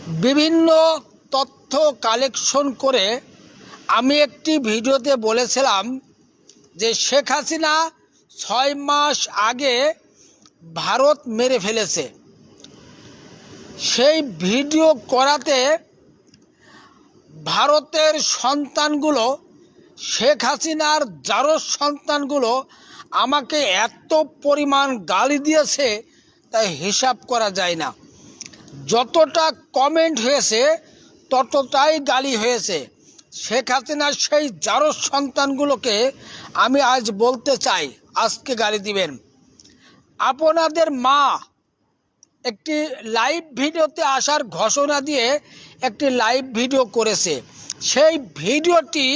বিভিন্ন তথ্য কালেকশন করে আমি একটি ভিডিওতে বলেছিলাম যে শেখ হাসিনা 6 মাস আগে ভারত মেরে ফেলেছে। সেই ভিডিও করাতে ভারতের সন্তানগুলো, শেখ হাসিনার জারজ সন্তানগুলো আমাকে এত পরিমাণ গালি দিয়েছে তাই হিসাব করা যায় না। যতটা কমেন্ট হয়েছে ততটাই গালি হয়েছে। শেখ হাসিনার সেই জারজ সন্তানগুলোকে আমি আজ বলতে চাই, আজকে গালি দিবেন। আপনাদের মা একটি লাইভ ভিডিওতে আসার ঘোষণা দিয়ে একটি লাইভ ভিডিও করেছে। সেই ভিডিওটি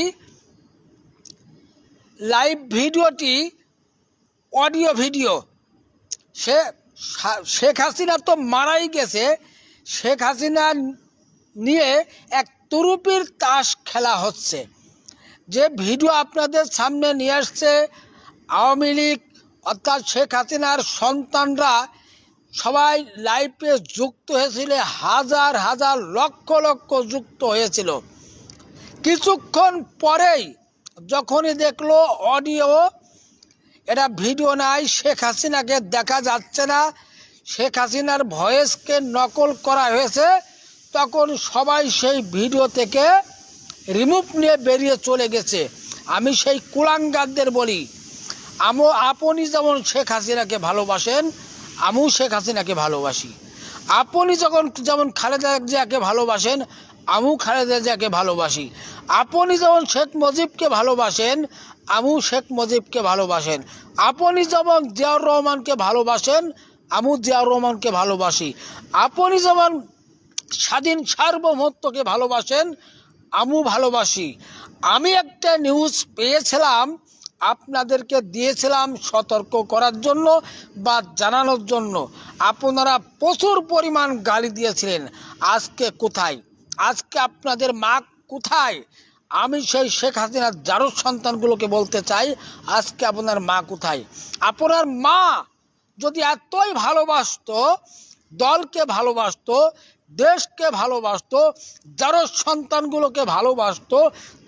অডিও ভিডিও। শেখ হাসিনা তো মারাই গেছে, শেখ হাসিনা নিয়ে এক তুরুপির তাস খেলা হচ্ছে। যে ভিডিও আপনাদের সামনে নিয়ে আসছে আওয়ামী লীগ অর্থাৎ শেখ হাসিনার সন্তানরা সবাই লাইভে যুক্ত হয়েছিল, হাজার হাজার লক্ষ লক্ষ যুক্ত হয়েছিল। কিছুক্ষণ পরেই যখনই দেখলো অডিও, এটা ভিডিও নাই, শেখ হাসিনাকে দেখা যাচ্ছে না, শেখ হাসিনার ভয়েসকে নকল করা হয়েছে, তখন সবাই সেই ভিডিও থেকে রিমুভ নিয়ে বেরিয়ে চলে গেছে। আমি সেই কুলাঙ্গারদের বলি, আপনি যেমন শেখ হাসিনাকে ভালোবাসেন, আমিও শেখ হাসিনাকে ভালোবাসি। আপনি যেমন খালেদা জিয়াকে ভালোবাসেন, আমিও খালেদা জিয়াকে ভালোবাসি। আপনি যেমন শেখ মুজিবকে ভালোবাসেন, আমিও শেখ মুজিবকে ভালোবাসেন। আপনি যেমন জিয়াউর রহমানকে ভালোবাসেন, আমিও জিয়াউর রহমানকে ভালোবাসি। আপনি যেমন স্বাধীন সার্বভৌমত্বকে ভালোবাসেন, আমিও ভালোবাসি। আমি একটা নিউজ পেয়েছিলাম, আপনাদেরকে দিয়েছিলাম সতর্ক করার জন্য বা জানানোর জন্য। আপনারা প্রচুর পরিমাণ গালি দিয়েছিলেন। আজকে কোথায়? আজকে আপনাদের মা কোথায়? আমি সেই শেখ হাসিনার জারজ সন্তানগুলোকে বলতে চাই, আজকে আপনার মা কোথায়? আপনার মা যদি এতই ভালোবাসতো, দলকে ভালোবাসতো, দেশকে ভালোবাসতো, জারজ সন্তানগুলোকে ভালোবাসতো,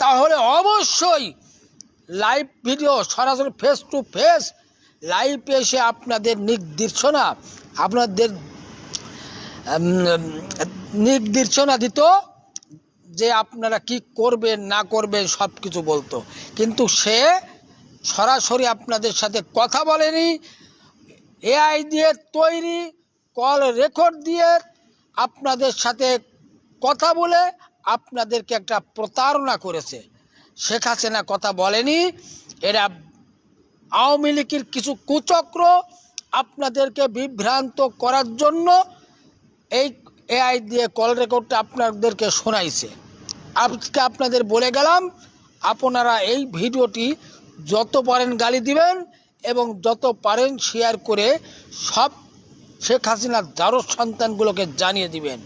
তাহলে অবশ্যই লাইভ ভিডিও সরাসরি ফেস টু ফেস লাইভে এসে আপনাদের নির্দেশনা দিত যে আপনারা কি করবেন না করবেন সব কিছু বলতো। কিন্তু সে সরাসরি আপনাদের সাথে কথা বলেনি, এআই দিয়ে তৈরি কল রেকর্ড দিয়ে আপনাদের সাথে কথা বলে আপনাদেরকে একটা প্রতারণা করেছে। শেখ হাসিনা কথা বলেনি, এরা আওয়ামী লীগের কিছু কুচক্র আপনাদেরকে বিভ্রান্ত করার জন্য এই এআই দিয়ে কল রেকর্ডটা আপনাদেরকে শোনাইছে। আজকে আপনাদের বলে গেলাম, আপনারা এই ভিডিওটি যত পারেন গালি দিবেন এবং যত পারেন শেয়ার করে সব শেখ হাসিনার জারজ সন্তানগুলোকে জানিয়ে দিবেন।